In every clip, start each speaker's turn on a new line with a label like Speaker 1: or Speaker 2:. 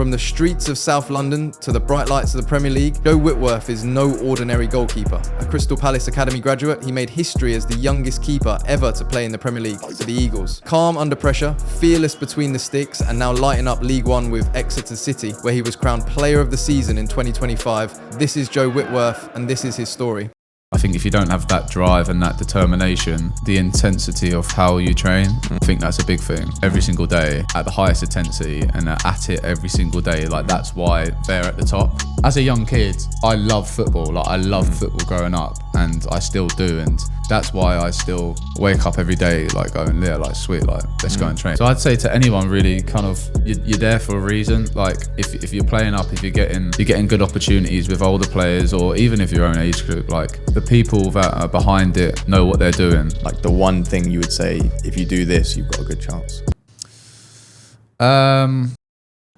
Speaker 1: From the streets of South London to the bright lights of the Premier League, Joe Whitworth is no ordinary goalkeeper. A Crystal Palace Academy graduate, he made history as the youngest keeper ever to play in the Premier League for the Eagles. Calm under pressure, fearless between the sticks, and now lighting up League One with Exeter City, where he was crowned Player of the Season in 2025. This is Joe Whitworth, and this is his story.
Speaker 2: I think if you don't have that drive and that determination, the intensity of how you train, I think that's a big thing. Every single day at the highest intensity and at it every single day, like that's why they're at the top. As a young kid, I love football. Like I loved football growing up, and I still do, and that's why I still wake up every day like going, yeah, like sweet, like let's go and train. So I'd say to anyone really, kind of you're there for a reason. Like if you're playing up, if you're getting good opportunities with older players, or even if your own age group, like the people that are behind it know what they're doing.
Speaker 3: Like the one thing you would say, if you do this, you've got a good chance.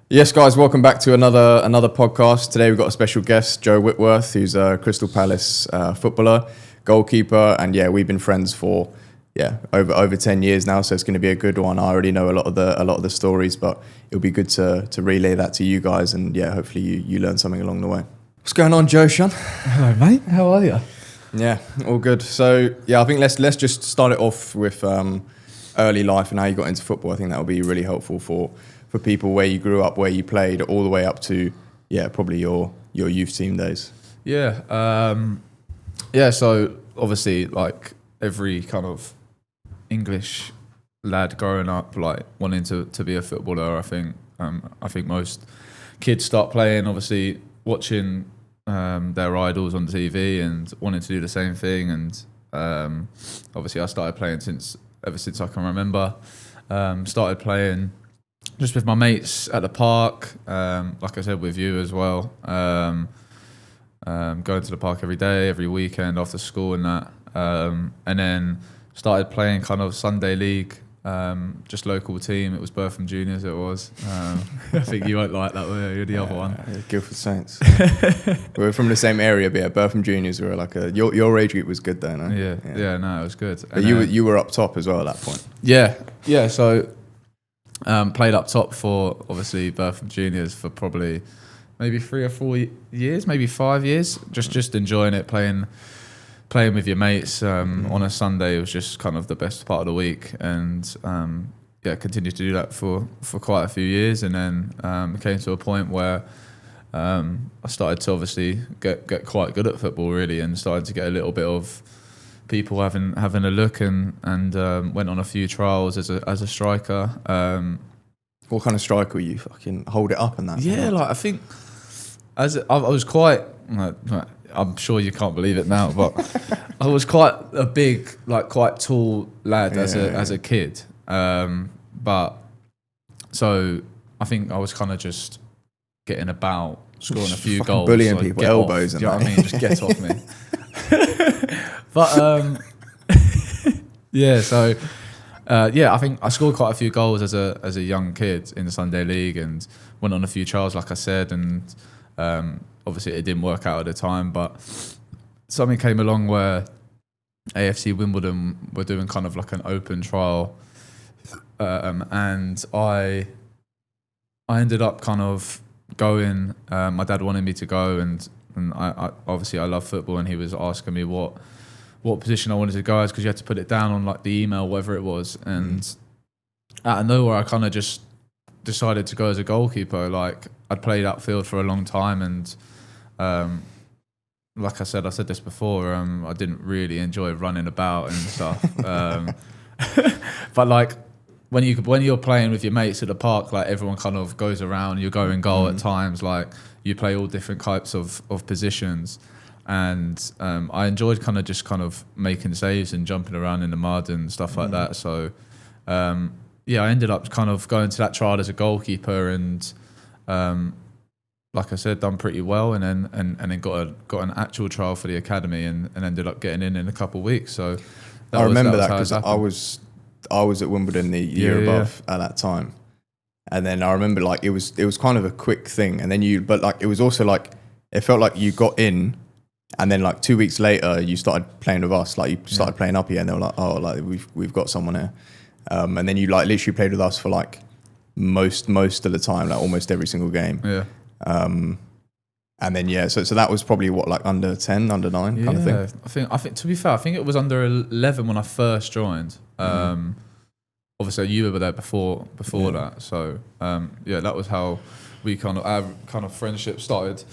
Speaker 3: Yes, guys, welcome back to another podcast. Today we've got a special guest, Joe Whitworth, who's a Crystal Palace footballer, goalkeeper, and yeah, we've been friends for over 10 years now, so it's going to be a good one. I already know a lot of the stories, but it'll be good to relay that to you guys, and yeah, hopefully you learn something along the way. What's going on, Joe, Sean?
Speaker 2: Hello, mate. How are you?
Speaker 3: Yeah, all good. So yeah, I think let's just start it off with early life and how you got into football. I think that will be really helpful for people, where you grew up, where you played, all the way up to probably your youth team days.
Speaker 2: So obviously, like every kind of English lad growing up, like wanting to be a footballer, I think most kids start playing, obviously watching their idols on TV and wanting to do the same thing. And obviously I started playing ever since I can remember. Started playing just with my mates at the park, like I said, with you as well. Going to the park every day, every weekend after school and that. And then started playing kind of Sunday league, just local team. It was Burpham Juniors, it was. I think you won't like that, were you? You're the other one.
Speaker 3: Guildford Saints. We were from the same area, but yeah, Burpham Juniors were like your age group was good though, no?
Speaker 2: Yeah, no, it was good.
Speaker 3: But you were up top as well at that point.
Speaker 2: Yeah, so played up top for obviously Burpham Juniors for probably maybe 3 or 4 years, maybe 5 years, just enjoying it, playing with your mates on a Sunday. It was just kind of the best part of the week, and continued to do that for quite a few years, and then it came to a point where I started to obviously get quite good at football really, and started to get a little bit of people having a look, and went on a few trials as a striker.
Speaker 3: What kind of striker were you? Fucking hold it up and that?
Speaker 2: Yeah, like I think I was quite. I'm sure you can't believe it now, but I was quite a big, like quite tall lad as a kid. But so I think I was kind of just getting about, scoring a few goals,
Speaker 3: bullying people, elbows,
Speaker 2: and do you know what I mean? Just get off me. But I think I scored quite a few goals as a young kid in the Sunday League, and went on a few trials, like I said, and obviously it didn't work out at the time, but something came along where AFC Wimbledon were doing kind of like an open trial, and I ended up kind of going. My dad wanted me to go, and I obviously I love football, and he was asking me what position I wanted to go as, because you had to put it down on like the email, whatever it was. And out of nowhere, I kind of just decided to go as a goalkeeper. Like I'd played outfield for a long time, and like I said this before, I didn't really enjoy running about and stuff. But like when you're playing with your mates at the park, like everyone kind of goes around, you go in goal at times, like you play all different types of positions. And I enjoyed kind of making saves and jumping around in the mud and stuff like that. So I ended up kind of going to that trial as a goalkeeper, and like I said, done pretty well, and then got an actual trial for the academy, and ended up getting in a couple of weeks. So
Speaker 3: I remember that because I was at Wimbledon the year above at that time, and then I remember like it was kind of a quick thing, and then but like it was also like it felt like you got in. And then like 2 weeks later, you started playing with us. Like you started playing up here, and they were like, "Oh, like we've got someone here." And then you like literally played with us for like most of the time, like almost every single game.
Speaker 2: Yeah.
Speaker 3: And then so that was probably what, like under 10, under 9 kind of thing.
Speaker 2: I think to be fair, I think it was under 11 when I first joined. Obviously you were there before that, so that was how we our kind of friendship started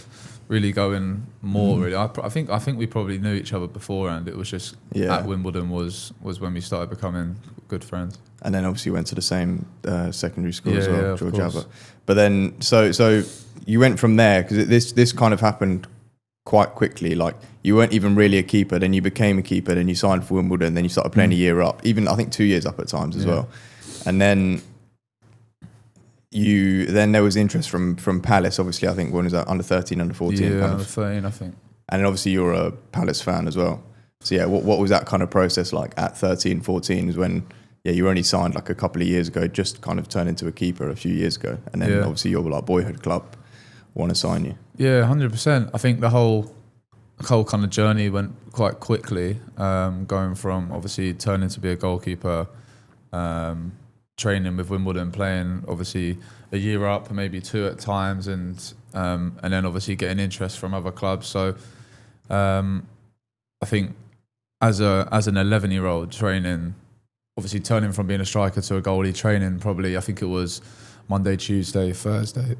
Speaker 2: really going more. Really, I think we probably knew each other beforehand. It was just at Wimbledon was when we started becoming good friends. And
Speaker 3: then obviously you went to the same secondary school as well, George Albert. But then so you went from there, because this kind of happened quite quickly. Like, you weren't even really a keeper, then you became a keeper, then you signed for Wimbledon, then you started playing a year up, even I think 2 years up at times as well. And then there was interest from Palace, obviously. I think when was that, under 13, under 14?
Speaker 2: Yeah, under 13, I think.
Speaker 3: And then obviously you're a Palace fan as well. So what was that kind of process like at 13, 14, is when you were only signed like a couple of years ago, just kind of turned into a keeper a few years ago, and then obviously your like boyhood club want to sign you.
Speaker 2: Yeah, 100%. I think the whole kind of journey went quite quickly, going from obviously turning to be a goalkeeper, training with Wimbledon, playing obviously a year up, maybe 2 at times, and then obviously getting interest from other clubs. So I think as an 11-year-old training, obviously turning from being a striker to a goalie, training probably, I think it was Monday, Tuesday, Thursday,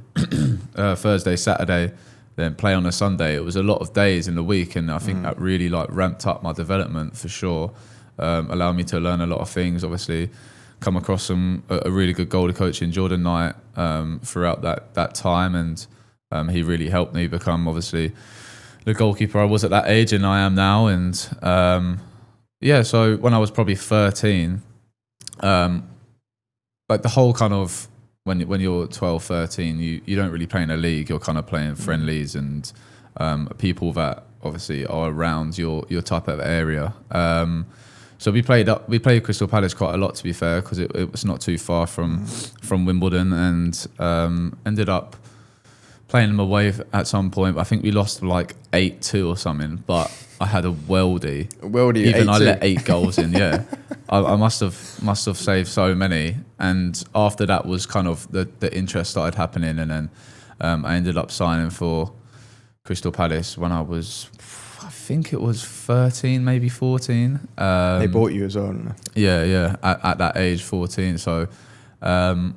Speaker 2: Saturday, then play on a Sunday. It was a lot of days in the week, and I think that really like ramped up my development for sure. Allowed me to learn a lot of things. Obviously, come across a really good goalie coach in Jordan Knight throughout that time, and he really helped me become obviously the goalkeeper I was at that age and I am now. And so when I was probably 13, like the whole kind of when you're 12, 13, you don't really play in a league. You're kind of playing friendlies and people that obviously are around your type of area. So we played Crystal Palace quite a lot, to be fair, because it was not too far from Wimbledon, and ended up playing them away at some point. I think we lost like 8-2 or something, but I had a worldie. Even 8-2. I let 8 goals in. Yeah, I must have saved so many. And after that was kind of the interest started happening, and then I ended up signing for Crystal Palace when I was, I think it was 13, maybe 14.
Speaker 3: They bought you as well, didn't they?
Speaker 2: Yeah. At that age, 14. So, at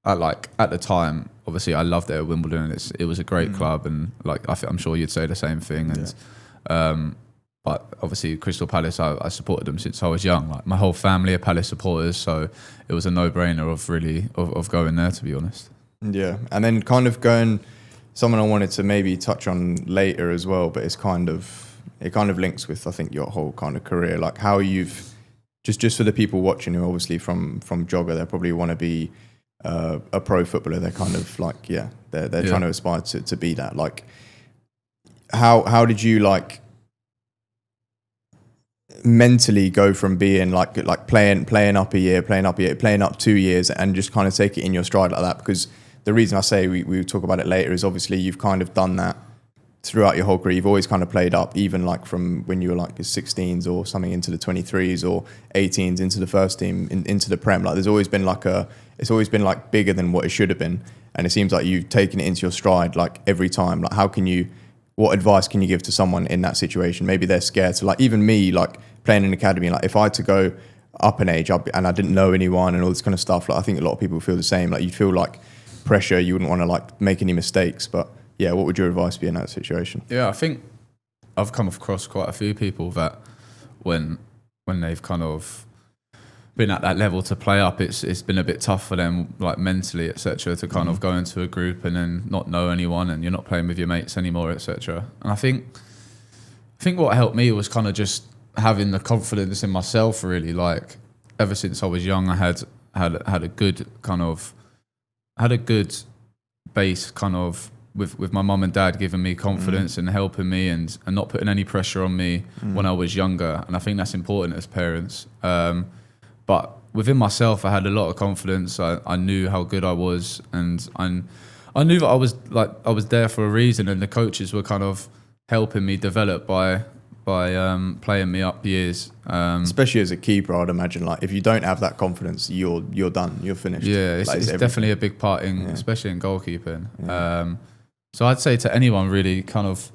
Speaker 2: the time, obviously, I loved it at Wimbledon. It was a great club, and like I'm sure you'd say the same thing. And but obviously, Crystal Palace, I supported them since I was young. Like, my whole family are Palace supporters, so it was a no-brainer of going there, to be honest.
Speaker 3: Yeah, and then kind of going, someone I wanted to maybe touch on later as well, but it kind of links with, I think, your whole kind of career, like how you've just for the people watching who obviously from Jogger, they probably want to be a pro footballer. They're kind of like they're trying to aspire to be that. Like, how did you like mentally go from being like playing up a year, playing up 2 years, and just kind of take it in your stride like that? Because the reason I say we talk about it later is obviously you've kind of done that throughout your whole career. You've always kind of played up, even like from when you were like 16s or something into the 23s or 18s into the first team, into the Prem. Like, there's always been it's always been like bigger than what it should have been. And it seems like you've taken it into your stride like every time. Like, what advice can you give to someone in that situation? Maybe they're scared to, like, even me, like playing in an academy, like if I had to go up an age and I didn't know anyone and all this kind of stuff, like I think a lot of people feel the same. Like, you'd feel like pressure, you wouldn't want to like make any mistakes. But yeah, what would your advice be in that situation?
Speaker 2: Yeah, I think I've come across quite a few people that when they've kind of been at that level to play up, it's been a bit tough for them, like mentally, etc., to kind of go into a group and then not know anyone, and you're not playing with your mates anymore, etc. And I think what helped me was kind of just having the confidence in myself, really. Like, ever since I was young, I had a good base kind of with my mum and dad giving me confidence and helping me and not putting any pressure on me when I was younger. And I think that's important as parents. But within myself, I had a lot of confidence. I knew how good I was, and I knew that I was there for a reason, and the coaches were kind of helping me develop by playing me up years.
Speaker 3: Especially as a keeper, I'd imagine, like if you don't have that confidence, you're done, you're finished.
Speaker 2: Yeah, it's definitely a big part in, especially in goalkeeping. So I'd say to anyone really, kind of,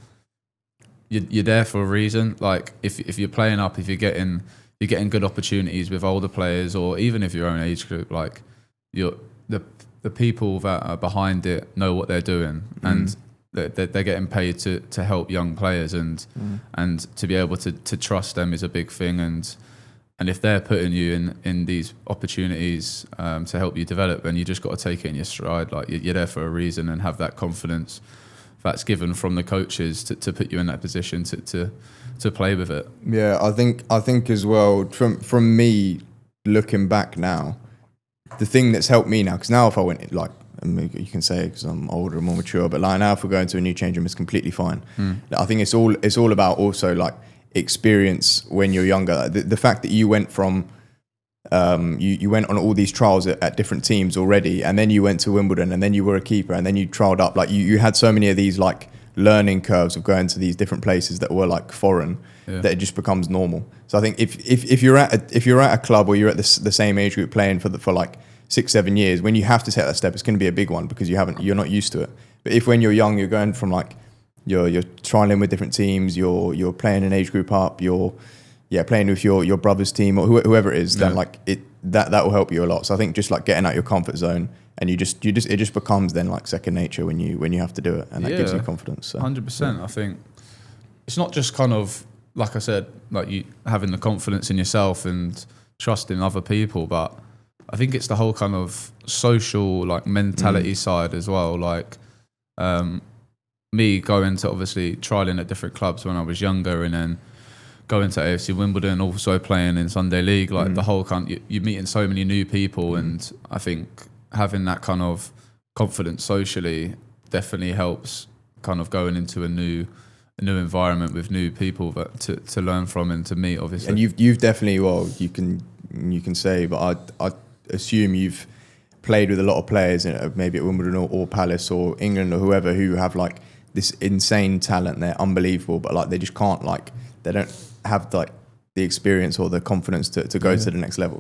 Speaker 2: you're there for a reason. Like if you're playing up, if you're getting good opportunities with older players, or even if your own age group, like the people that are behind it know what they're doing, and they're getting paid to help young players, and to be able to trust them is a big thing. And if they're putting you in these opportunities to help you develop, then you just got to take it in your stride. Like you're there for a reason, and have that confidence that's given from the coaches to put you in that position to play with it.
Speaker 3: Yeah, I think as well, from me looking back now, the thing that's helped me now, because now if I went, like, you can say because I'm older and more mature, but like now if we go into a new change room, it's completely fine. I think it's all about also like experience when you're younger. The fact that you went from you went on all these trials at different teams already, and then you went to Wimbledon, and then you were a keeper, and then you trialed up. Like you had so many of these like learning curves of going to these different places that were like foreign, that it just becomes normal. So I think if you're at a club, or you're at the same age group playing for like 6-7 years, when you have to take that step, it's going to be a big one because you're not used to it. But if when you're young, you're going from like you're trialing with different teams, you're playing an age group up, you're playing with your brother's team or whoever it is, then like that will help you a lot. So I think just like getting out your comfort zone, and it just becomes then like second nature when you have to do it, and that gives you confidence. So,
Speaker 2: 100%. I think it's not just kind of like I said, like you having the confidence in yourself and trusting other people, but I think it's the whole kind of social like mentality side as well. Like me going to obviously trialing at different clubs when I was younger, and then going to AFC Wimbledon, also playing in Sunday League, like the whole you're meeting so many new people, and I think having that kind of confidence socially definitely helps kind of going into a new environment with new people that to learn from and to meet, obviously. And
Speaker 3: you've definitely, well, you can say, but I assume you've played with a lot of players, maybe at Wimbledon or Palace or England or whoever, who have like this insane talent. They're unbelievable, but like they just can't, like they don't have like the experience or the confidence to go to the next level.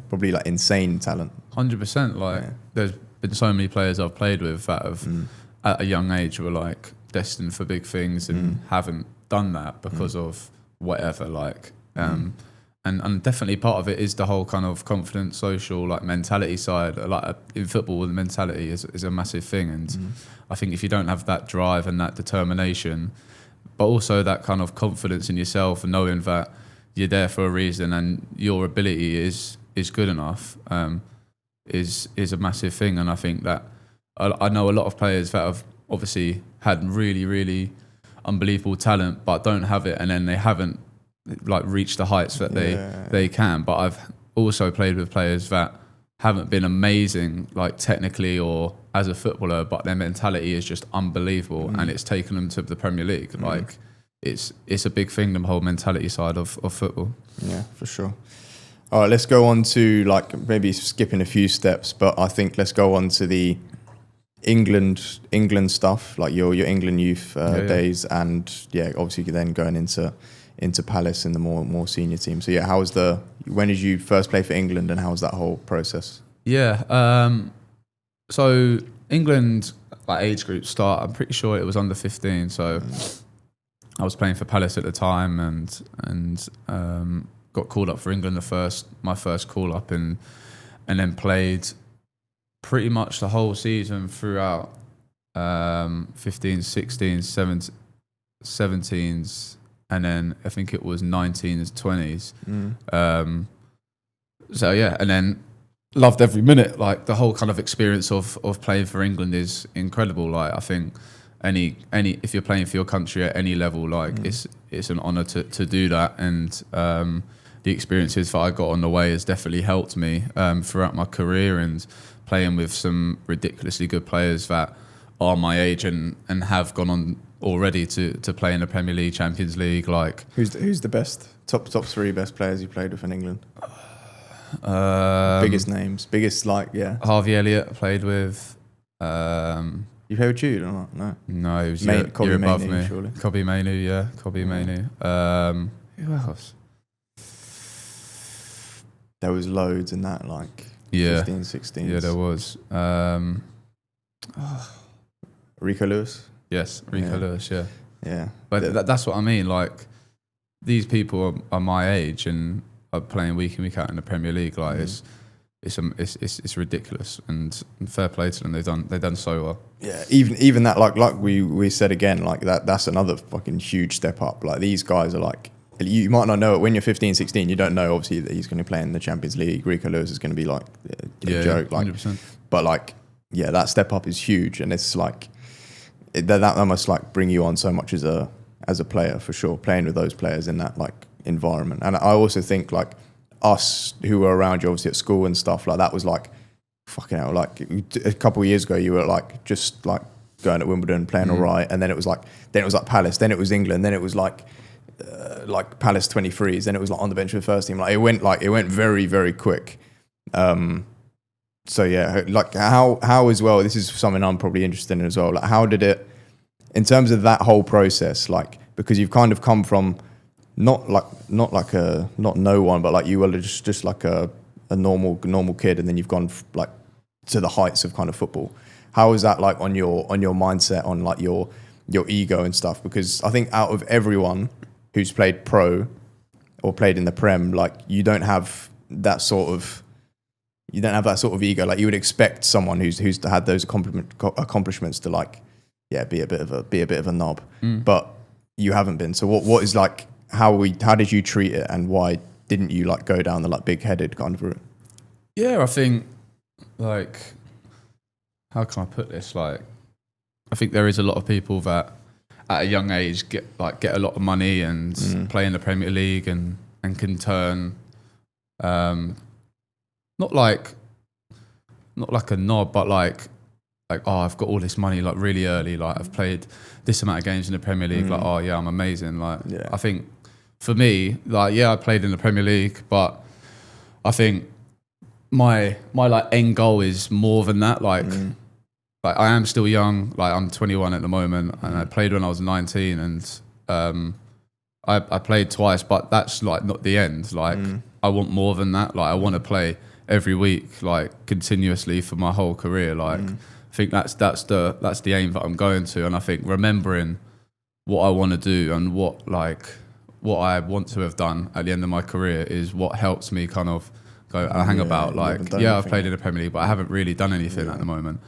Speaker 3: Probably like insane talent.
Speaker 2: 100%. Like there's been so many players I've played with that have at a young age were like destined for big things and haven't done that because of whatever. Like and definitely part of it is the whole kind of confident social like mentality side. Like in football, the mentality is a massive thing, and I think if you don't have that drive and that determination, but also that kind of confidence in yourself and knowing that you're there for a reason and your ability is good enough, is a massive thing. And I think that I know a lot of players that have obviously had really, really unbelievable talent, but don't have it, and then they haven't like reached the heights that they can. But I've also played with players that haven't been amazing like technically or as a footballer, but their mentality is just unbelievable, and it's taken them to the Premier League. Like it's a big thing, the whole mentality side of football. Yeah,
Speaker 3: for sure. All right, let's go on to like maybe skipping a few steps, but I think let's go on to the England stuff, like your England youth days, and obviously then going into Palace in the more senior team. So when did you first play for England, and how was that whole process?
Speaker 2: So England like age group start, I'm pretty sure it was under 15. So I was playing for Palace at the time, and got called up for England my first call up, and then played pretty much the whole season throughout 15s, 16s, 17s, and then I think it was 19s, 20s. And then loved every minute. Like the whole kind of experience of playing for England is incredible. Like I think any if you're playing for your country at any level, like it's an honour to do that, and the experiences that I got on the way has definitely helped me throughout my career, and playing with some ridiculously good players that are my age and have gone on already to play in the Premier League, Champions League. Like
Speaker 3: who's the best top 3 best players you played with in England? Biggest names,
Speaker 2: Harvey Elliott I played with.
Speaker 3: You play with Jude or not? No.
Speaker 2: No, he was
Speaker 3: Kobe
Speaker 2: you're above
Speaker 3: Mainoo,
Speaker 2: me.
Speaker 3: surely.
Speaker 2: Kobe Mainoo, yeah. Kobe Mainoo. Who else?
Speaker 3: There was loads in that, like 15, 16.
Speaker 2: Yeah, there was.
Speaker 3: Rico Lewis.
Speaker 2: Yes, Rico Lewis, yeah.
Speaker 3: Yeah.
Speaker 2: But that's what I mean. Like, these people are my age and are playing week in, week out in the Premier League. Like, it's ridiculous. And fair play to them. They've done so well.
Speaker 3: Yeah, even that, like we said again, like that's another fucking huge step up. Like, these guys are like, you might not know it when you're 15, 16. You don't know, obviously, that he's going to play in the Champions League. Rico Lewis is going to be like a joke. Like,
Speaker 2: 100%.
Speaker 3: But like, yeah, that step up is huge, and it's like that must like bring you on so much as a player, for sure. Playing with those players in that like environment, and I also think like us who were around you, obviously at school and stuff, like that was like fucking hell. Like a couple of years ago, you were like just like going at Wimbledon, playing all right, and then it was like Palace, then it was England, then it was like Palace 23s, then it was like on the bench for the first team. Like it went very, very quick. So yeah, like how as well, this is something I'm probably interested in as well. Like, how did it, in terms of that whole process, like, because you've kind of come from not no one, but like you were just like a normal kid, and then you've gone like to the heights of kind of football. How is that like on your mindset, on like your ego and stuff? Because I think out of everyone who's played pro or played in the Prem, like you don't have that sort of ego. Like, you would expect someone who's had those accomplishments to like, yeah, be a bit of a knob, but you haven't been. So what is like, how did you treat it, and why didn't you like go down the like big-headed kind of route?
Speaker 2: Yeah, I think, like, how can I put this? Like, I think there is a lot of people that at a young age get a lot of money and play in the Premier League and can turn, not like a knob, but like, oh, I've got all this money like really early. Like, I've played this amount of games in the Premier League. Like, oh yeah, I'm amazing. Like, I think for me, like, yeah, I played in the Premier League, but I think my like end goal is more than that. Like I am still young. Like, I'm 21 at the moment, and I played when I was 19, and I played twice, but that's like not the end. Like, I want more than that. Like, I want to play every week, like continuously for my whole career. Like, I think that's the aim that I'm going to, and I think remembering what I want to do and what I want to have done at the end of my career is what helps me kind of go and hang about. Like, yeah, I've played in the Premier League, but I haven't really done anything at the moment.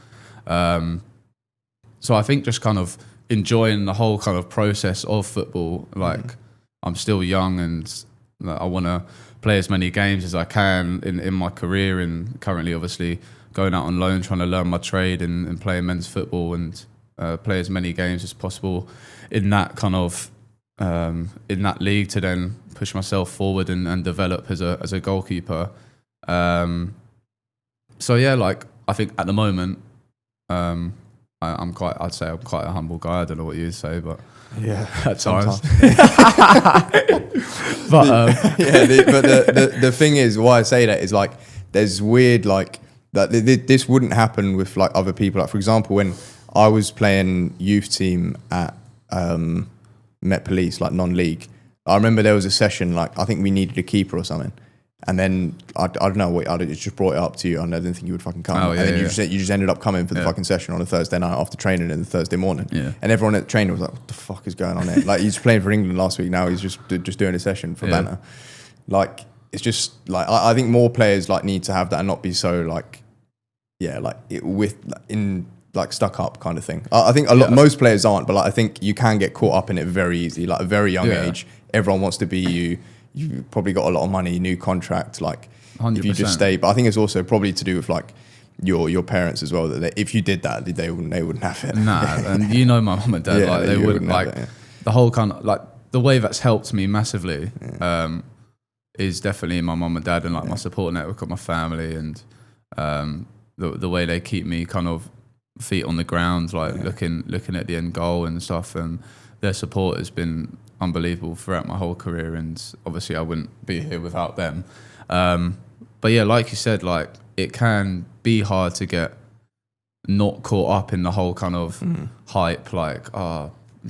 Speaker 2: So I think just kind of enjoying the whole kind of process of football. Like, I'm still young, and I want to play as many games as I can in my career, and currently obviously going out on loan, trying to learn my trade and play men's football, and play as many games as possible in that kind of in that league, to then push myself forward and develop as a goalkeeper. So yeah, like, I think at the moment, I'd say I'm quite a humble guy. I don't know what you'd say, but
Speaker 3: yeah,
Speaker 2: at times.
Speaker 3: But the thing is, why I say that is like, there's weird like that. This wouldn't happen with like other people. Like, for example, when I was playing youth team at Met Police, like non-league, I remember there was a session, like, I think we needed a keeper or something. And then I don't know what I just brought it up to you. I didn't think you would fucking come. And then you just ended up coming for the fucking session on a Thursday night after training in the Thursday morning. Yeah. And everyone at the training was like, "What the fuck is going on here?" Like, he's playing for England last week. Now he's just doing a session for banter. Like, it's just like, I think more players like need to have that and not be so like, stuck up kind of thing. I think most players aren't, but like, I think you can get caught up in it very easily. Like, a very young age, everyone wants to be you. You've probably got a lot of money, new contract, like 100%. If you just stay. But I think it's also probably to do with like your parents as well, that if you did that, they wouldn't have it.
Speaker 2: Nah, and you know my mum and dad, like, they wouldn't like that, the whole kind of like the way that's helped me massively is definitely my mum and dad, and like my support network of my family, and the way they keep me kind of feet on the ground, like looking at the end goal and stuff, and their support has been unbelievable throughout my whole career, and obviously I wouldn't be here without them. But yeah, like you said, like, it can be hard to get not caught up in the whole kind of hype, like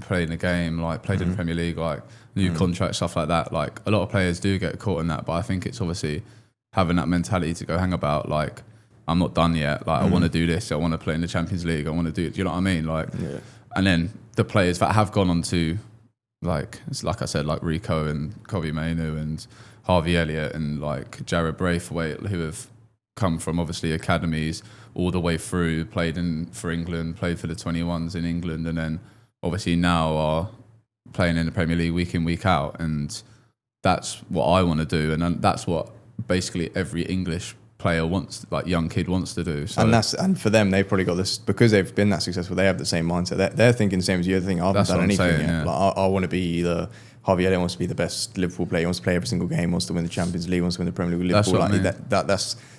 Speaker 2: playing the game, like played in the Premier League, like new contract, stuff like that. Like a lot of players do get caught in that, but I think it's obviously having that mentality to go hang about, like I'm not done yet, like I want to do this, I want to play in the Champions League, I want to do it, do you know what I mean? Like, and then the players that have gone on to, like I said, like Rico and Kobe Mainu and Harvey Elliott and like Jared Braithwaite, who have come from obviously academies all the way through, played for England, played for the 21s in England, and then obviously now are playing in the Premier League week in, week out. And that's what I want to do, and that's what basically every English player wants, like young kid wants to do. So,
Speaker 3: and for them, they've probably got this, because they've been that successful, they have the same mindset. They're thinking the same as you. They're thinking, I haven't done anything yet. Yeah. Like, I want to be the Harvey Elliott wants to be the best Liverpool player. He wants to play every single game. Wants to win the Champions League. Wants to win the Premier League with Liverpool.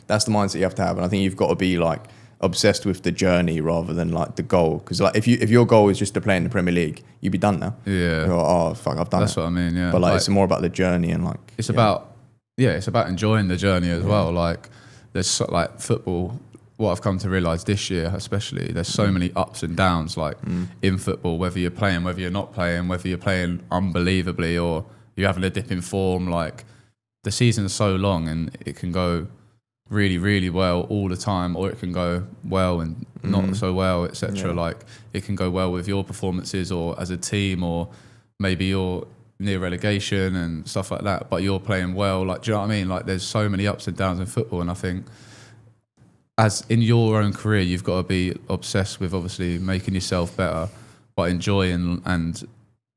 Speaker 3: That's the mindset you have to have. And I think you've got to be like obsessed with the journey rather than like the goal. Because like if your goal is just to play in the Premier League, you'd be done now.
Speaker 2: Yeah.
Speaker 3: You're like, oh fuck, I've done
Speaker 2: That's
Speaker 3: it.
Speaker 2: what I mean. Yeah.
Speaker 3: But like it's more about the journey and like
Speaker 2: it's about enjoying the journey as well. Like there's like football. What I've come to realise this year, especially, there's so many ups and downs. Like in football, whether you're playing, whether you're not playing, whether you're playing unbelievably or you're having a dip in form. Like the season's so long, and it can go really, really well all the time, or it can go well and not so well, etc. Like it can go well with your performances or as a team, or maybe you're near relegation and stuff like that, but you're playing well. Like, do you know what I mean? Like there's so many ups and downs in football, and I think as in your own career, you've got to be obsessed with obviously making yourself better, but enjoying and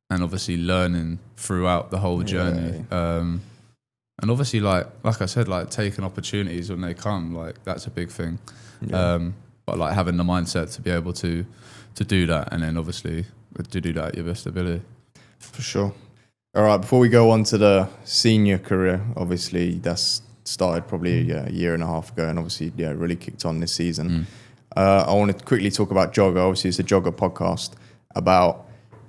Speaker 2: obviously learning throughout the whole journey. And obviously, like I said, like taking opportunities when they come, like that's a big thing. But like having the mindset to be able to do that, and then obviously to do that at your best ability.
Speaker 3: For sure. All right, before we go on to the senior career, obviously that's started probably a year and a half ago, and obviously really kicked on this season. I want to quickly talk about Jogger. Obviously it's a Jogger podcast, about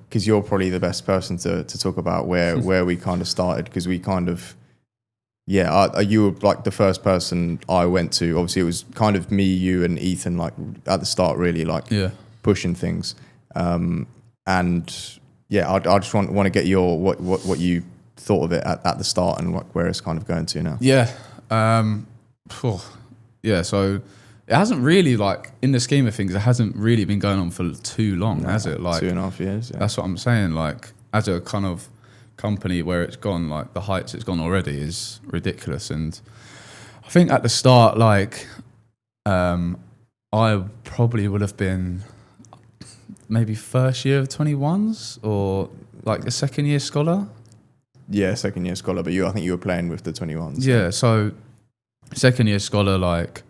Speaker 3: because you're probably the best person to talk about where we kind of started, because we kind of you were like the first person I went to. Obviously it was kind of me, you and Ethan, like at the start, really like pushing things. I just want to get your what you thought of it at the start, and where it's kind of going to now.
Speaker 2: So it hasn't really, like in the scheme of things, it hasn't really been going on for too long, has it? Like
Speaker 3: 2.5 years.
Speaker 2: That's what I'm saying. Like as a kind of company, where it's gone, like the heights it's gone already is ridiculous. And I think at the start, like I probably would have been maybe first year of 21s or like a second year scholar.
Speaker 3: Yeah, second year scholar, but I think you were playing with the 21s.
Speaker 2: Yeah, so second year scholar, like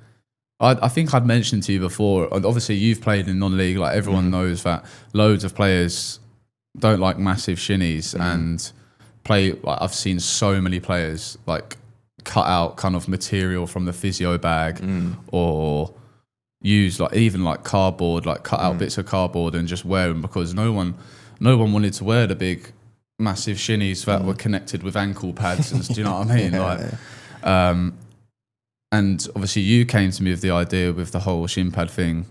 Speaker 2: I think I'd mentioned to you before, and obviously you've played in non-league, like everyone knows that loads of players don't like massive shinnies and play, like I've seen so many players like cut out kind of material from the physio bag or use like even like cardboard, like cut out bits of cardboard and just wear them, because no one wanted to wear the big massive shinnies that were connected with ankle pads and do you know what I mean? And obviously you came to me with the idea with the whole shin pad thing,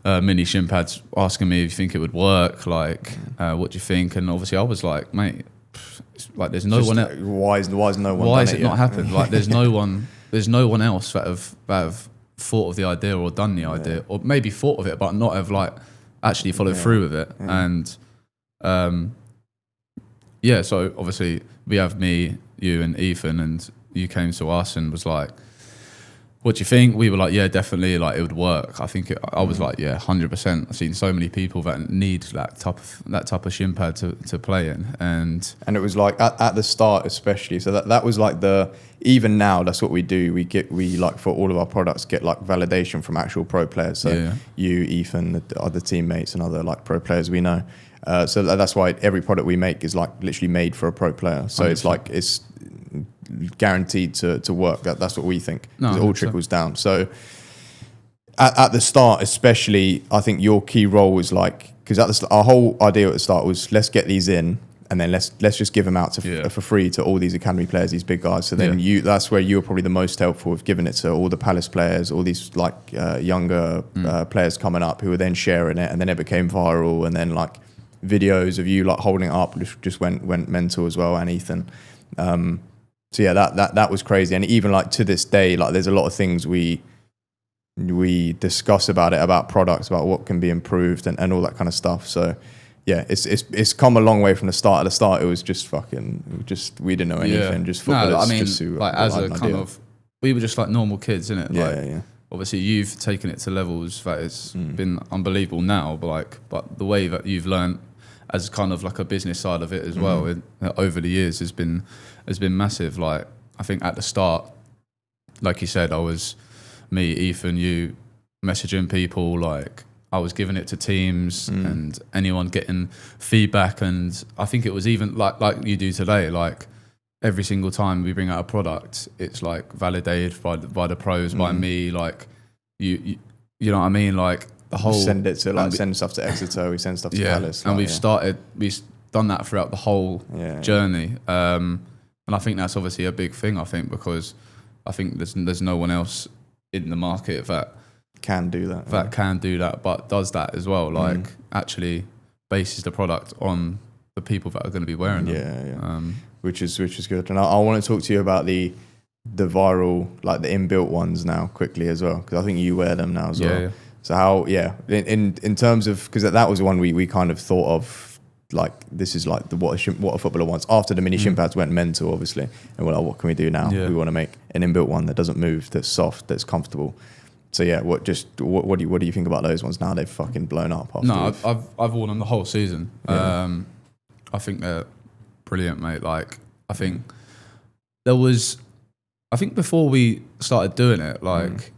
Speaker 2: mini shin pads, asking me if you think it would work, like what do you think? And obviously I was like, mate, like there's no one else.
Speaker 3: Why is no one?
Speaker 2: Why has it not happened? Like there's no one else that have thought of the idea or done the idea, or maybe thought of it but not have like actually followed through with it. And so obviously we have me, you and Ethan, and you came to us and was like, what do you think? We were like, yeah, definitely, like it would work. I think I was like, yeah, 100%. I've seen so many people that need that type of shin pad to play in, and
Speaker 3: it was like at the start especially. So that was like even now that's what we do. We like for all of our products get like validation from actual pro players. So you, Ethan, the other teammates and other like pro players we know. So that's why every product we make is like literally made for a pro player. So 100%. It's like it's guaranteed to work. That's what we think. It all trickles down. So at the start especially, I think your key role was like, because our whole idea at the start was let's get these in and then let's just give them out for free to all these academy players, these big guys. So then that's where you were probably the most helpful with giving it to all the Palace players, all these like younger players coming up who were then sharing it, and then it became viral, and then like videos of you like holding it up just went mental as well, and Ethan. So yeah, that was crazy, and even like to this day, like there's a lot of things we discuss about it, about products, about what can be improved, and all that kind of stuff. So yeah, it's come a long way from the start. At the start, it was just we didn't know anything. Just footballers.
Speaker 2: No, I mean,
Speaker 3: just who,
Speaker 2: like as a kind of, we were just like normal kids, innit? Like,
Speaker 3: yeah.
Speaker 2: Obviously, you've taken it to levels that it's been unbelievable now. But the way that you've learned as kind of like a business side of it as well over the years has been massive. Like I think at the start, like you said, I was me, Ethan, you messaging people, like I was giving it to teams and anyone getting feedback, and I think it was even like you do today, like every single time we bring out a product, it's like validated by the pros, by me, like you know what I mean, like the whole
Speaker 3: send it to send stuff to Exeter, we send stuff to Palace,
Speaker 2: and we've done that throughout the whole journey, and I think that's obviously a big thing. I think because I think there's no one else in the market that
Speaker 3: can do that,
Speaker 2: but does that as well, like actually bases the product on the people that are going to be wearing them.
Speaker 3: Which is good. And I want to talk to you about the viral, like the inbuilt ones now quickly as well, because I think you wear them now as well. So how in terms of, because that was the one we kind of thought of, like this is like what a footballer wants after the mini shin pads went mental, obviously, and we're like, what can we do now? We want to make an inbuilt one that doesn't move, that's soft, that's comfortable. So yeah, what do you think about those ones now? They've fucking blown up.
Speaker 2: I've worn them the whole season. I think they're brilliant, mate. Like I think before we started doing it, like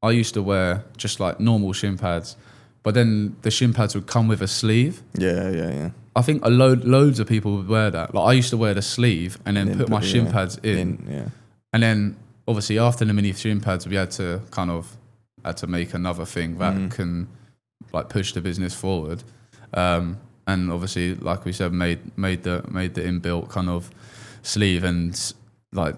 Speaker 2: I used to wear just like normal shin pads, but then the shin pads would come with a sleeve.
Speaker 3: Yeah.
Speaker 2: I think loads of people would wear that. Like I used to wear the sleeve and then put my shin pads in. And then obviously after the mini shin pads, we had to make another thing that can like push the business forward. And obviously, like we said, made the inbuilt kind of sleeve, and like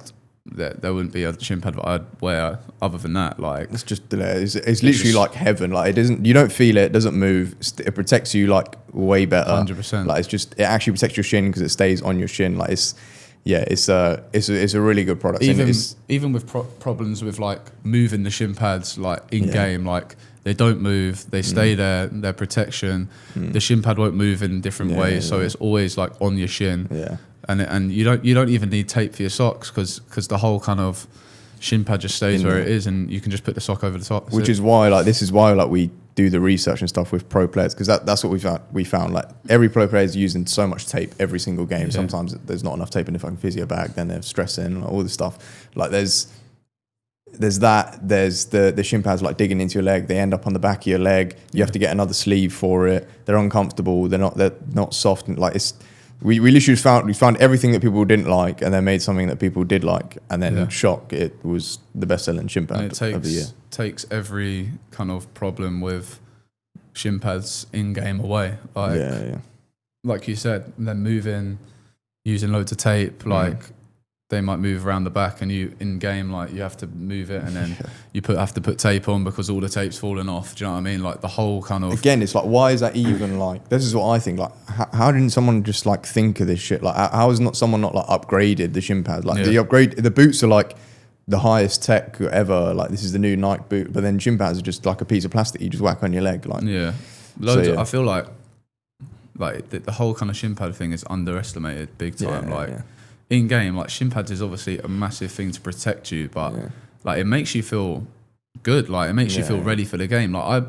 Speaker 2: there wouldn't be a shin pad that I'd wear other than that. Like
Speaker 3: it's just it's literally like heaven. Like you don't feel it doesn't move. It protects you like way better.
Speaker 2: 100%.
Speaker 3: Like it actually protects your shin because it stays on your shin. Like it's a really good product.
Speaker 2: Even with problems with like moving the shin pads, like in game, like they don't move, they stay there, their protection. The shin pad won't move in different ways, so it's always like on your shin. And you don't even need tape for your socks because the whole kind of shin pad just stays where it is, and you can just put the sock over the top.
Speaker 3: Which is why we do the research and stuff with pro players, because that's what we found. Like every pro player is using so much tape every single game. Sometimes there's not enough tape in the fucking physio bag, then they're stressing, like all this stuff. Like there's the shin pads like digging into your leg, they end up on the back of your leg, you have to get another sleeve for it, they're uncomfortable, they're not soft, and like it's we literally found everything that people didn't like, and then made something that people did like, and then shock, it was the best selling shin pad of the year.
Speaker 2: Takes every kind of problem with shin pads in game away. Like like you said, then moving, using loads of tape, like they might move around the back, and you in game, like you have to move it, and then you have to put tape on because all the tape's falling off. Do you know what I mean? Like the whole kind of,
Speaker 3: again, it's like, why is that even like, this is what I think, like how didn't someone just like think of this shit? Like how is someone not like upgraded the shin pads? Like the boots are like the highest tech ever, like this is the new Nike boot, but then shin pads are just like a piece of plastic you just whack on your leg. Like
Speaker 2: loads of, I feel like the whole kind of shin pad thing is underestimated big time. In game, like shin pads is obviously a massive thing to protect you, but like it makes you feel good. Like it makes you feel ready for the game. Like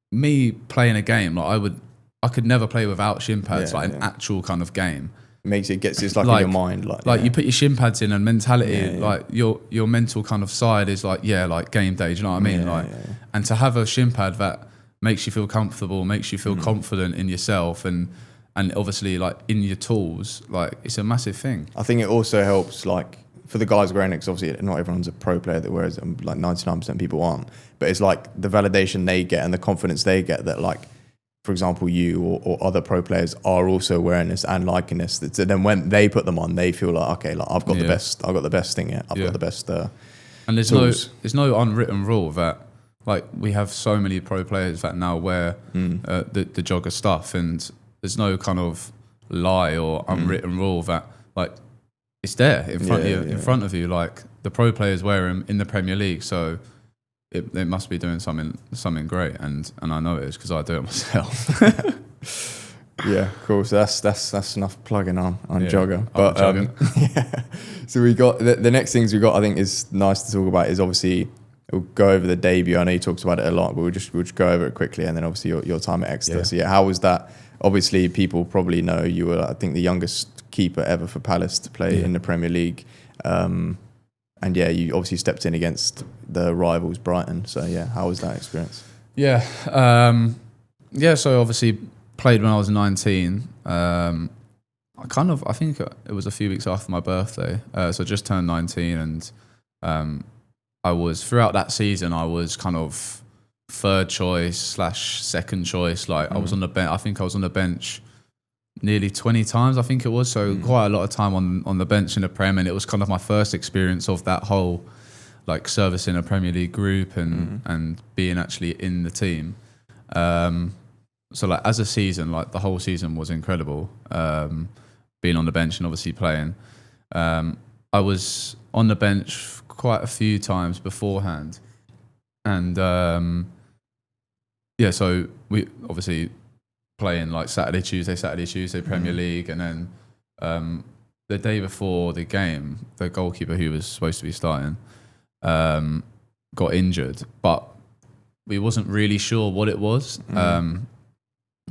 Speaker 2: me playing a game, like I could never play without shin pads. An actual kind of game
Speaker 3: gets it's like in your mind. Like
Speaker 2: you put your shin pads in, and mentality, like your mental kind of side is like like game day. Do you know what I mean? And to have a shin pad that makes you feel comfortable, makes you feel confident in yourself, and obviously like in your tools, like it's a massive thing.
Speaker 3: I think it also helps like for the guys wearing it, because obviously not everyone's a pro player that wears it, like 99% of people aren't, but it's like the validation they get and the confidence they get that like for example, you or other pro players are also wearing this and liking this. So then when they put them on, they feel like, okay, like I've got the best. I've got the best thing here. I've got the best.
Speaker 2: And there's
Speaker 3: tools.
Speaker 2: no unwritten rule that, like, we have so many pro players that now wear the Jogger stuff, and there's no kind of lie or unwritten rule that, like, it's there in front of you. Like, the pro players wear them in the Premier League, so it must be doing something great, and I know it is because I do it myself.
Speaker 3: Yeah, cool. So that's enough plugging on Jogger. But
Speaker 2: Jogger.
Speaker 3: So we got the next things we got. I think is nice to talk about is obviously we'll go over the debut. I know you talked about it a lot, but we'll just go over it quickly, and then obviously your time at Exeter. So how was that? Obviously, people probably know you were, I think, the youngest keeper ever for Palace to play in the Premier League. And you obviously stepped in against the rivals Brighton. So how was that experience?
Speaker 2: So obviously played when I was 19. I think it was a few weeks after my birthday. So I just turned 19, and I was, throughout that season, I was kind of third choice / second choice. Like I was on the bench. I think I was on the bench nearly 20 times, I think it was. So quite a lot of time on the bench in the Prem, and it was kind of my first experience of that whole, like, service in a Premier League group and being actually in the team. So like as a season, like the whole season was incredible. Being on the bench and obviously playing. I was on the bench quite a few times beforehand, and so we obviously playing like Saturday, Tuesday Premier League, and then the day before the game, the goalkeeper who was supposed to be starting got injured, but we wasn't really sure what it was.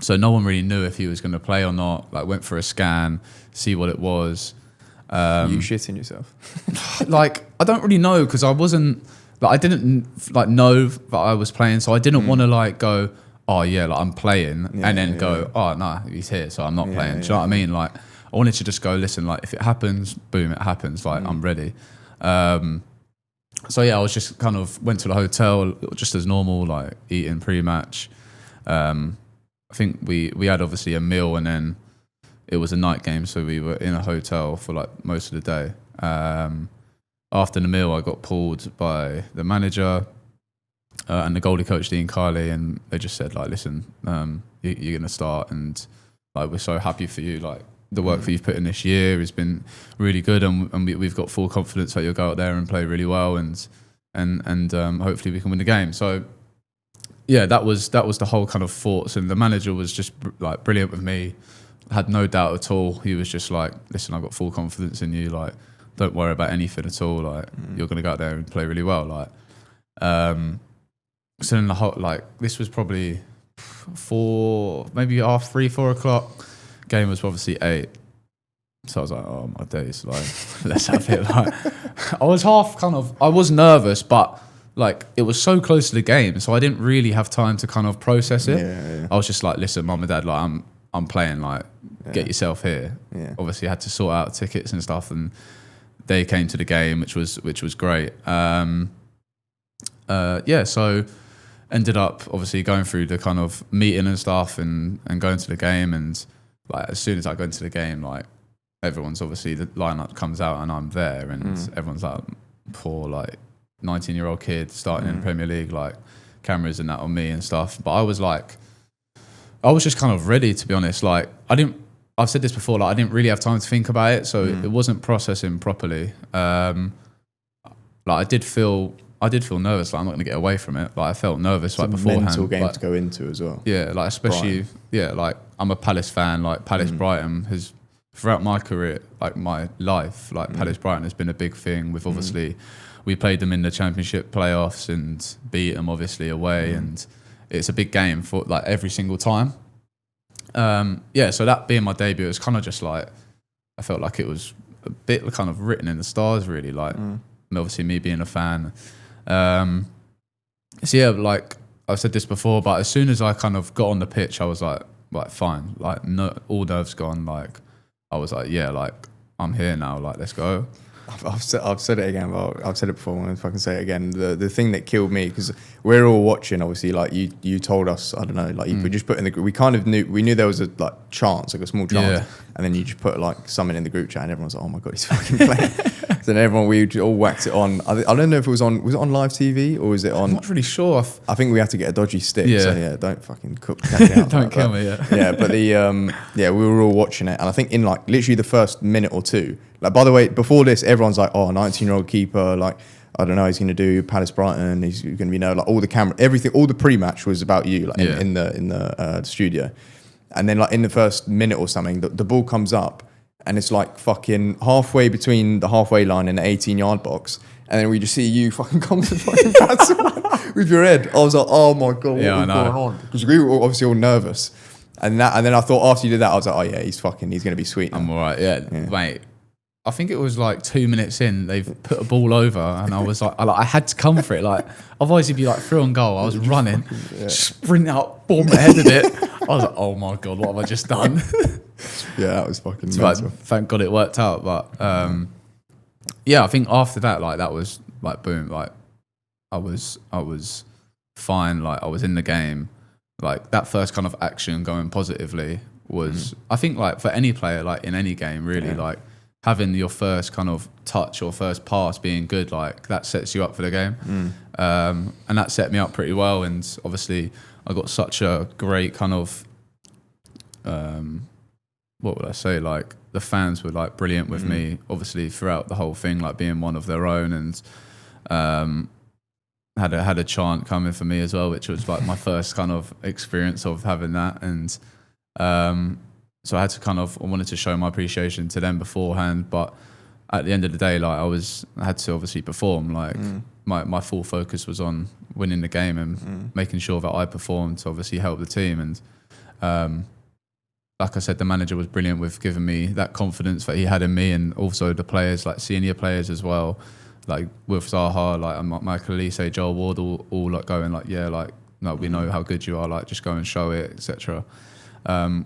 Speaker 2: So no one really knew if he was going to play or not. Like, went for a scan, see what it was.
Speaker 3: You shitting yourself?
Speaker 2: Like, I don't really know, because I wasn't, like, I didn't like know that I was playing, so I didn't want to like go, oh yeah, like I'm playing, and then go, oh no, he's here, so I'm not playing. Do you know what I mean? Like, I wanted to just go, listen, like if it happens, boom, it happens. Like I'm ready. So I was just kind of went to the hotel just as normal, like eating pre-match. I think we had obviously a meal, and then it was a night game, so we were in a hotel for like most of the day. After the meal, I got pulled by the manager and the goalie coach, Dean Kiley, and they just said, like, listen, you're going to start, and like we're so happy for you. Like, the work that you've put in this year has been really good, and we've got full confidence that you'll go out there and play really well, and hopefully we can win the game. So that was the whole kind of thoughts, and the manager was just like brilliant with me. Had no doubt at all. He was just like, listen, I've got full confidence in you. Like, don't worry about anything at all. Like, you're going to go out there and play really well. Like, so then the whole, like, this was probably 4 o'clock. Game was obviously 8. So I was like, oh my days, like, let's have it. Like, I was nervous, but like it was so close to the game, so I didn't really have time to kind of process it. I was just like, listen, mum and dad, like I'm playing, like get yourself here. Obviously I had to sort out tickets and stuff, and they came to the game, which was great. So ended up obviously going through the kind of meeting and stuff, and going to the game, and like as soon as I go into the game, like everyone's obviously, the lineup comes out and I'm there, and everyone's like, poor like 19-year-old kid starting in the Premier League, like cameras and that on me and stuff. But I was just kind of ready, to be honest. Like I've said this before, like I didn't really have time to think about it, so it wasn't processing properly. Like I did feel nervous, like I'm not going to get away from it. Like I felt nervous, it's like beforehand.
Speaker 3: It's a mental game
Speaker 2: like,
Speaker 3: to go into as well.
Speaker 2: Yeah, like especially, Brighton. Like I'm a Palace fan. Like Palace Brighton has, throughout my career, like my life, like Palace Brighton has been a big thing. With obviously, we played them in the Championship playoffs and beat them obviously away, and it's a big game for like every single time. So that being my debut, it was kind of just like, I felt like it was a bit kind of written in the stars, really. Like obviously me being a fan. Like I've said this before, but as soon as I kind of got on the pitch, I was like fine, like no, all nerves gone. Like I was like, like I'm here now, like let's go.
Speaker 3: I've said it again. But I've said it before. I'm gonna fucking say it again. The thing that killed me, because we're all watching. Obviously, like you told us. I don't know. Like you just put in the group. We kind of knew there was a chance, like a small chance, and then you just put like something in the group chat, and everyone's like, "Oh my god, he's fucking playing." So then we all whacked it on. I don't know if it was on. Was it on live TV or was it on?
Speaker 2: I'm not really sure.
Speaker 3: I think we had to get a dodgy stick.
Speaker 2: Yeah.
Speaker 3: So yeah, don't fucking out.
Speaker 2: Don't kill me.
Speaker 3: Yeah, but we were all watching it, and I think in like literally the first minute or two. Like, by the way, before this, everyone's like, "Oh, 19-year-old keeper, like, I don't know, he's going to do Palace Brighton. He's going to be like all the camera, everything, all the pre-match was about you, like in the studio." And then like in the first minute or something, the ball comes up, and it's like fucking halfway between the halfway line and the 18-yard box, and then we just see you fucking come to fucking pass with your head. I was like, "Oh my god, what is going on?" Because we were obviously all nervous, and then I thought after you did that, I was like, "Oh yeah, he's going to be sweet now."
Speaker 2: I'm all right. Yeah, mate. I think it was like 2 minutes in, they've put a ball over, and I was like, I had to come for it. Like, otherwise he'd be like through on goal. I was running, sprint out, ball my head in it. I was like, oh my god, what have I just done?
Speaker 3: Yeah, that was fucking mental.
Speaker 2: Like, thank God it worked out. But yeah, I think after that, like that was like boom. Like I was fine. Like I was in the game. Like that first kind of action going positively was, I think, like for any player, like in any game, really, like having your first kind of touch or first pass being good, like that sets you up for the game. And that set me up pretty well. And obviously I got such a great kind of, what would I say? Like the fans were like brilliant with me, obviously throughout the whole thing, like being one of their own, and had a chant coming for me as well, which was like my first kind of experience of having that. And so I had to I wanted to show my appreciation to them beforehand, but at the end of the day, like I had to obviously perform. Like my full focus was on winning the game and making sure that I performed to obviously help the team. And like I said, the manager was brilliant with giving me that confidence that he had in me, and also the players, like senior players as well, like with Zaha, like Michael Elise, Joel Ward, all like going like, yeah, like no, we know how good you are, like just go and show it, etc.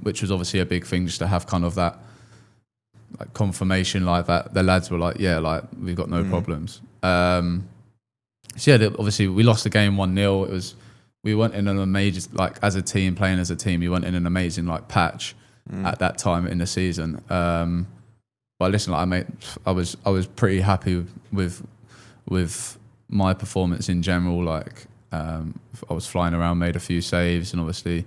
Speaker 2: Which was obviously a big thing, just to have kind of that like confirmation, like that the lads were like, yeah, like we've got no problems. So yeah, obviously we lost the game 1-0. We weren't in an amazing, like as a team, playing as a team, we weren't in an amazing like patch at that time in the season. But listen, like I was pretty happy with my performance in general. Like I was flying around, made a few saves, and obviously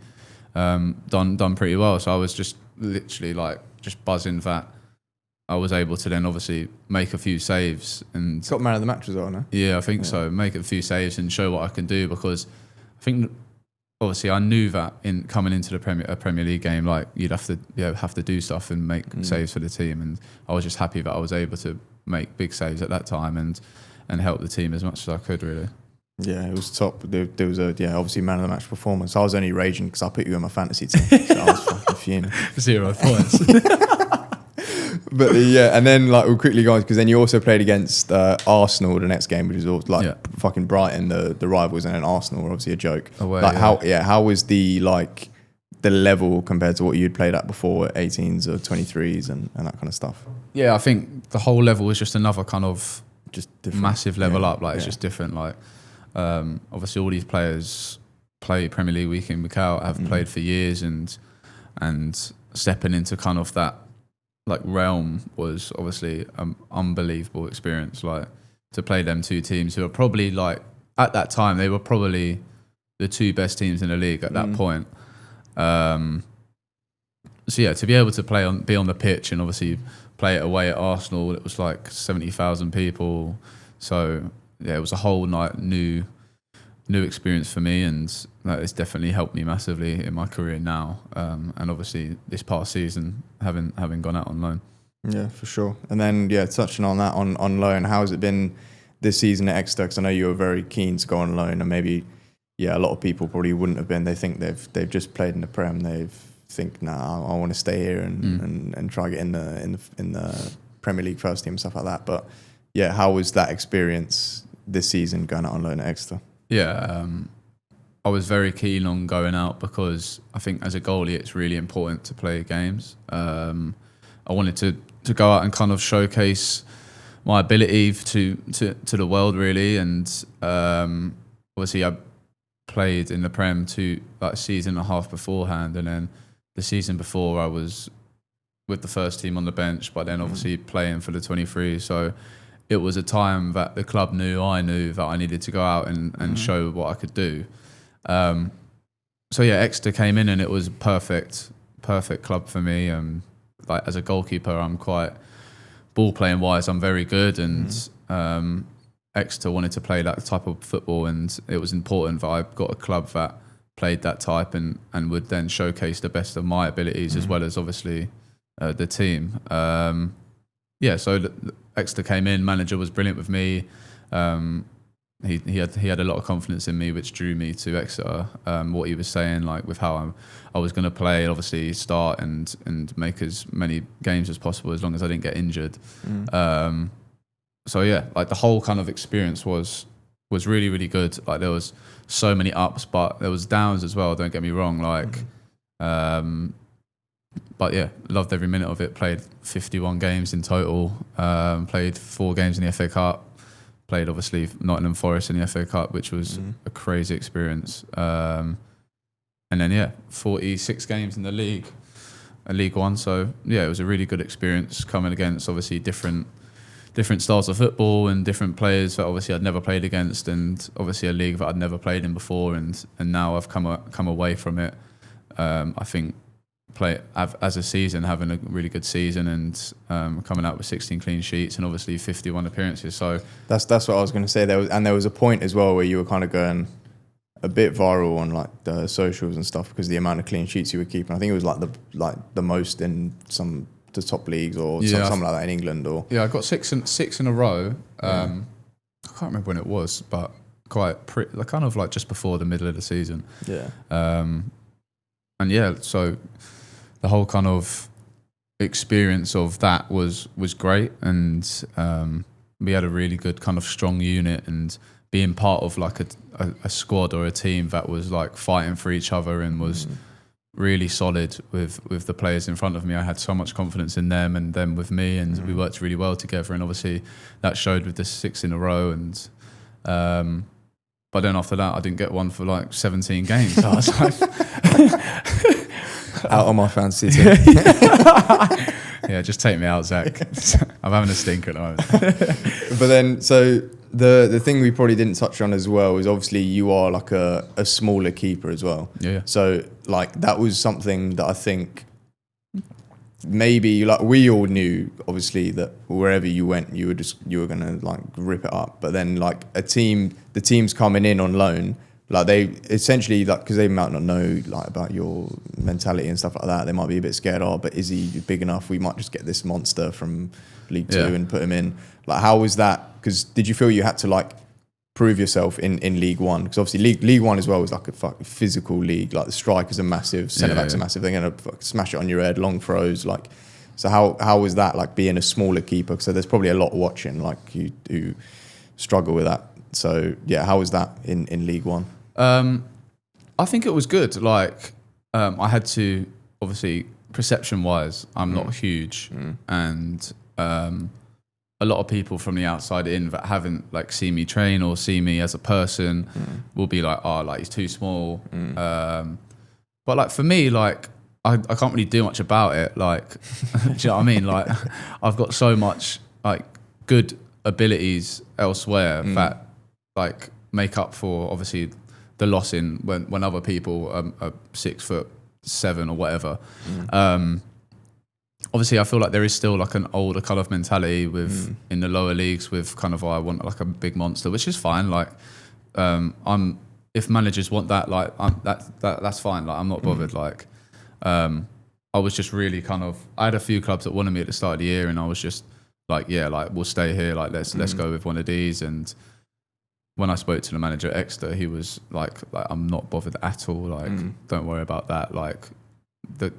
Speaker 2: done pretty well. So I was just literally like just buzzing that I was able to then obviously make a few saves and
Speaker 3: got man of the match as well, no?
Speaker 2: Yeah, I think so. Make a few saves and show what I can do, because I think obviously I knew that in coming into the Premier League game, like you'd have to do stuff and make saves for the team, and I was just happy that I was able to make big saves at that time and help the team as much as I could, really.
Speaker 3: Yeah, it was top. There was obviously man of the match performance. I was only raging because I put you in my fantasy team, so I was fucking fuming.
Speaker 2: 0 points.
Speaker 3: But and then like we'll quickly go on, because then you also played against Arsenal the next game, which is all like fucking Brighton, the rivals, and then Arsenal were obviously a joke.
Speaker 2: Away,
Speaker 3: like how was the level compared to what you'd played at before, 18s or 23s and that kind of stuff?
Speaker 2: Yeah, I think the whole level was just another kind of
Speaker 3: just different.
Speaker 2: Massive level up. Like it's just different. Like obviously all these players play Premier League week in, week out, have played for years, and stepping into kind of that like realm was obviously an unbelievable experience. Like to play them two teams who are probably like at that time they were probably the two best teams in the league at that point. So yeah, to be able to be on the pitch and obviously play it away at Arsenal, it was like 70,000 people. So yeah, it was a whole new experience for me, and that has definitely helped me massively in my career now. And obviously this past season, having gone out on loan.
Speaker 3: Yeah, for sure. And then touching on that on loan, how has it been this season at Exeter? Because I know you were very keen to go on loan, and maybe a lot of people probably wouldn't have been. They think they've just played in the Prem. They think, nah, I want to stay here and try to get in the Premier League first team and stuff like that. But yeah, how was that experience this season going out on loan at Exeter?
Speaker 2: Yeah, I was very keen on going out because I think as a goalie it's really important to play games. I wanted to go out and kind of showcase my ability to the world really, and obviously I played in the Prem a season and a half beforehand, and then the season before I was with the first team on the bench, but then obviously playing for the 23. So it was a time that the club I knew that I needed to go out and show what I could do. So yeah, Exeter came in and it was perfect club for me. Like as a goalkeeper, I'm quite ball playing wise, I'm very good, and Exeter wanted to play that type of football, and it was important that I got a club that played that type and would then showcase the best of my abilities as well as obviously the team. So Exeter came in, manager was brilliant with me. He had a lot of confidence in me, which drew me to Exeter. What he was saying, like with how I was going to play, obviously start and make as many games as possible as long as I didn't get injured. So yeah, like the whole kind of experience was really, really good. Like there was so many ups, but there was downs as well. Don't get me wrong. Like, but yeah, loved every minute of it. Played 51 games in total. Played 4 games in the FA Cup. Played obviously Nottingham Forest in the FA Cup, which was a crazy experience. And then 46 games in the league, League One. So yeah, it was a really good experience coming against obviously different styles of football and different players that obviously I'd never played against, and obviously a league that I'd never played in before, and now I've come away from it. I think as a season, having a really good season and coming out with 16 clean sheets and obviously 51 appearances. So
Speaker 3: that's what I was going to say. There was a point as well where you were kind of going a bit viral on like the socials and stuff because the amount of clean sheets you were keeping. I think it was like the most in the top leagues or something like that in England. Or
Speaker 2: I got six in a row. I can't remember when it was, but kind of like just before the middle of the season. So the whole kind of experience of that was great, and we had a really good kind of strong unit, and being part of like a squad or a team that was like fighting for each other and was really solid with the players in front of me. I had so much confidence in them and them with me, and we worked really well together, and obviously that showed with the 6 in a row. And but then after that I didn't get one for like 17 games. So I was like
Speaker 3: out on my fantasy team.
Speaker 2: Yeah, just take me out, Zach. I'm having a stinker at the moment.
Speaker 3: But then, so the thing we probably didn't touch on as well is obviously you are like a smaller keeper as well.
Speaker 2: Yeah.
Speaker 3: So like that was something that I think maybe like we all knew obviously that wherever you went you were gonna like rip it up. But then like the teams coming in on loan, like they essentially like because they might not know like about your mentality and stuff like that, they might be a bit scared. But is he big enough? We might just get this monster from League Two and put him in. Like how was that? Because did you feel you had to like prove yourself in League One? Because obviously League One as well was like a physical league. Like the strikers are massive, centre backs are massive. They're gonna smash it on your head, long throws. Like so how was that like being a smaller keeper? So there's probably a lot watching like you who struggle with that. So yeah, how was that in League One?
Speaker 2: I think it was good. Like I had to obviously perception wise, I'm not huge, and a lot of people from the outside in that haven't like seen me train or see me as a person will be like, oh, like he's too small. But like for me, like I can't really do much about it. Like, do you know what I mean? Like I've got so much like good abilities elsewhere that like make up for obviously the loss in when other people are 6'7" or whatever. Obviously, I feel like there is still like an older kind of mentality with in the lower leagues with kind of I want like a big monster, which is fine. Like, if managers want that, like that's fine. Like, I'm not bothered. Like, I was just really kind of I had a few clubs that wanted me at the start of the year, and I was just like, yeah, like we'll stay here. Like, let's go with one of these. And when I spoke to the manager at Exeter, he was like I'm not bothered at all. Like, don't worry about that. Like, the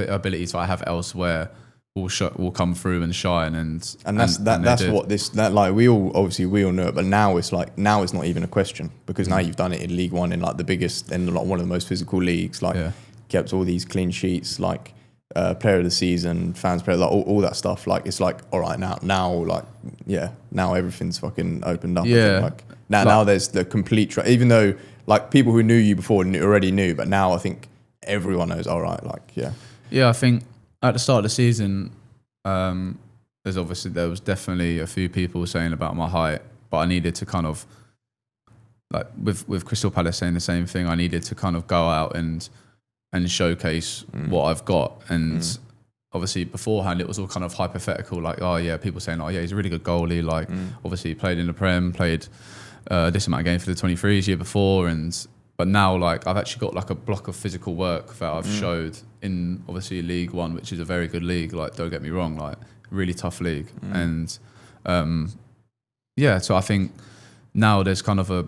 Speaker 2: abilities I have elsewhere will come through and shine, and
Speaker 3: that's like we all know it, but now it's not even a question because now you've done it in League One in like the biggest and like one of the most physical leagues, like kept all these clean sheets, like player of the season, fans player, like all that stuff. Like it's like, all right, now, like now everything's fucking opened up. I
Speaker 2: Yeah.
Speaker 3: think. Like now there's the complete. Even though like people who knew you before already knew, but now I think everyone knows. All right, like
Speaker 2: Yeah, I think at the start of the season, there was definitely a few people saying about my height, but I needed to kind of, like with Crystal Palace saying the same thing, I needed to kind of go out and showcase what I've got. And obviously beforehand it was all kind of hypothetical, like, oh yeah, people saying, oh yeah, he's a really good goalie, like obviously he played in the Prem, played this amount of games for the 23s year before, but now like I've actually got like a block of physical work that I've showed in obviously League One, which is a very good league, like don't get me wrong, like really tough league. And so I think now there's kind of a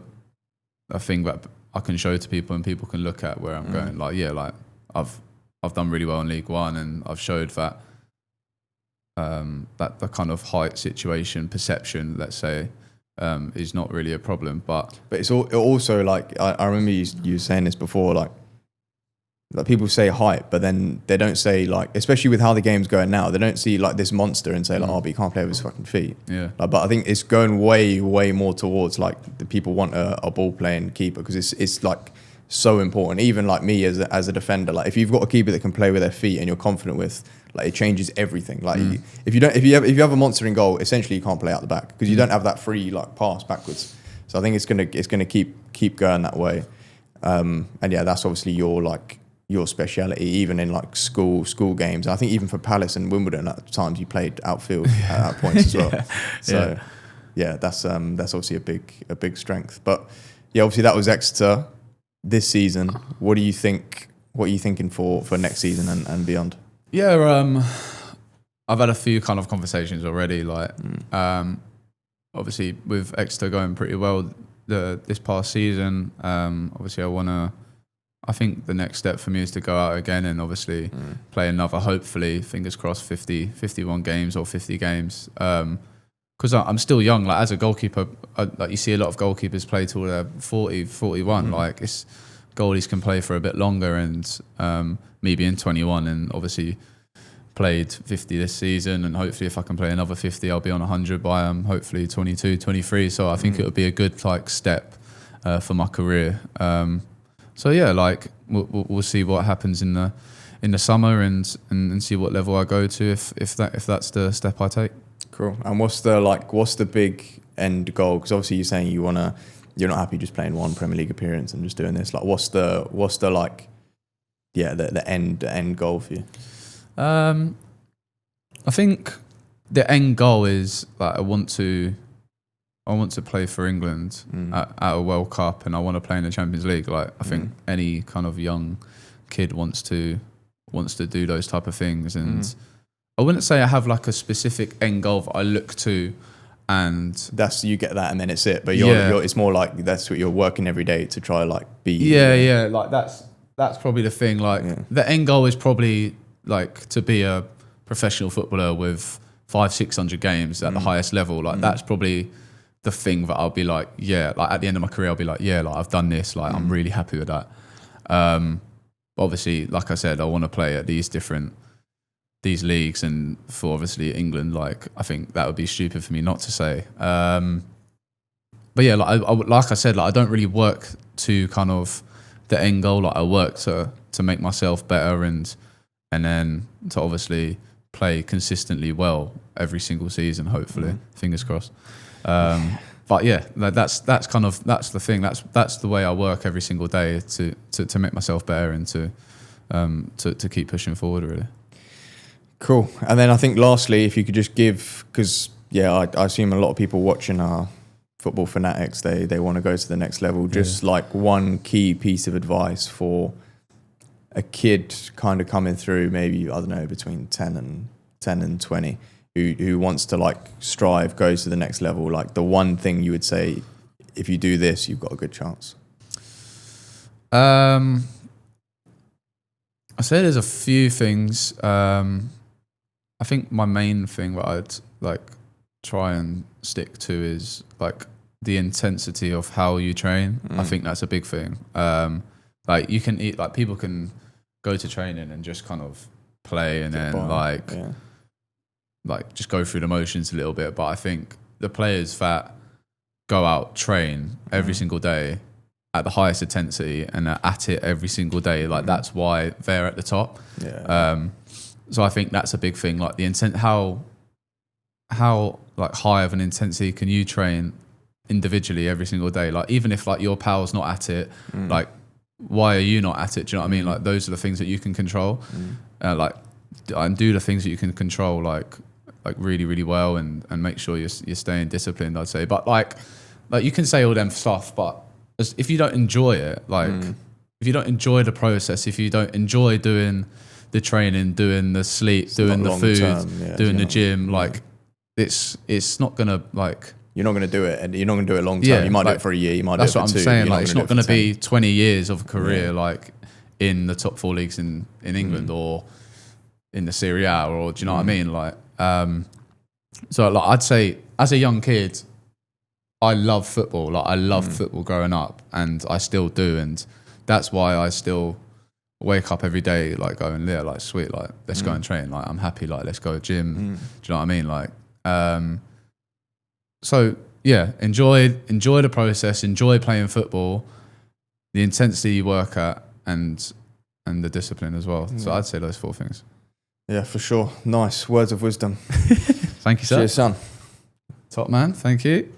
Speaker 2: thing that I can show to people and people can look at where I'm going, like like I've done really well in League One, and I've showed that that the kind of height situation perception, let's say, is not really a problem. But
Speaker 3: it's also like I remember you saying this before, like people say height, but then they don't say, like, especially with how the game's going now, they don't see like this monster and say like, oh, but he can't play with his fucking feet.
Speaker 2: Yeah.
Speaker 3: Like, but I think it's going way more towards like the people want a ball playing keeper, because it's like so important. Even like me as a defender, like if you've got a keeper that can play with their feet and you're confident with, like it changes everything. Like if you have a monster in goal, essentially you can't play out the back because you don't have that free like pass backwards. So I think it's gonna keep going that way. And yeah, that's obviously your speciality, even in like school games. I think even for Palace and Wimbledon at times you played outfield at points as well. So yeah, that's obviously a big strength. But yeah, obviously that was Exeter this season. What are you thinking for next season and beyond?
Speaker 2: Yeah, I've had a few kind of conversations already. Like, obviously with Exeter going pretty well this past season, obviously I think the next step for me is to go out again and obviously play another, hopefully, fingers crossed, 51 games or 50 games. Because I'm still young. Like as a goalkeeper, like you see a lot of goalkeepers play till they're 40, 41. Like goalies can play for a bit longer, and me being 21 and obviously played 50 this season, and hopefully if I can play another 50, I'll be on 100 by hopefully 22, 23. So I think it would be a good like step for my career. So yeah, like we'll see what happens in the summer and see what level I go to if that's the step I take.
Speaker 3: Cool. And what's the big end goal? Because obviously you're saying you're not happy just playing one Premier League appearance and just doing this. Like what's the like the end goal for you?
Speaker 2: I think the end goal is like I want to play for England at a World Cup, and I want to play in the Champions League. Like I think any kind of young kid wants to do those type of things, and I wouldn't say I have like a specific end goal that I look to, and
Speaker 3: that's you get that and then it's it. But you're it's more like that's what you're working every day to try like be.
Speaker 2: Yeah. Like that's probably the thing. Like the end goal is probably like to be a professional footballer with 500-600 games at the highest level. Like that's probably the thing that I'll be like, like at the end of my career, I'll be like, like I've done this. Like I'm really happy with that. Obviously, like I said, I want to play at these leagues, and for obviously England, like I think that would be stupid for me not to say. But yeah, like I said, like I don't really work to kind of the end goal. Like I work to make myself better and then to obviously play consistently well every single season. Hopefully, fingers crossed. But yeah, that's the thing. That's the way I work every single day to make myself better and to keep pushing forward. Really.
Speaker 3: Cool. And then I think lastly, if you could just give, because I assume a lot of people watching are football fanatics. They want to go to the next level. Just like one key piece of advice for a kid kind of coming through, maybe I don't know, between 10 and 20. Who wants to like strive, go to the next level, like the one thing you would say, if you do this, you've got a good chance?
Speaker 2: I say there's a few things. I think my main thing that I'd like try and stick to is like the intensity of how you train. I think that's a big thing. Like you can eat, like people can go to training and just kind of play and then like just go through the motions a little bit. But I think the players that go out, train every single day at the highest intensity and are at it every single day, like that's why they're at the top. So I think that's a big thing, like the intent, how like high of an intensity can you train individually every single day? Like even if like your pal's not at it, like why are you not at it? Do you know what I mean? Like those are the things that you can control. And do the things that you can control like really, really well, and make sure you're staying disciplined, I'd say. But like you can say all them stuff, but if you don't enjoy it, like if you don't enjoy the process, if you don't enjoy doing the training, doing the sleep, doing the food, doing the gym, like it's not gonna like.
Speaker 3: You're not going to do it, and you're not going to do it long term. You might do it for a year. You might do it for 2.
Speaker 2: That's what I'm saying. Like, it's not going to be 20 years of a career like in the top 4 leagues in England or in the Serie A, or do you know what I mean? Like, so like I'd say as a young kid, I love football. Like I loved football growing up, and I still do, and that's why I still wake up every day like going, yeah, like sweet, like let's go and train. Like I'm happy, like let's go to gym. Do you know what I mean? Like. So yeah, enjoy the process, enjoy playing football, the intensity you work at, and the discipline as well. So I'd say those 4 things.
Speaker 3: Yeah, for sure. Nice words of wisdom.
Speaker 2: Thank you, sir.
Speaker 3: Cheers, son.
Speaker 2: Top man. Thank you.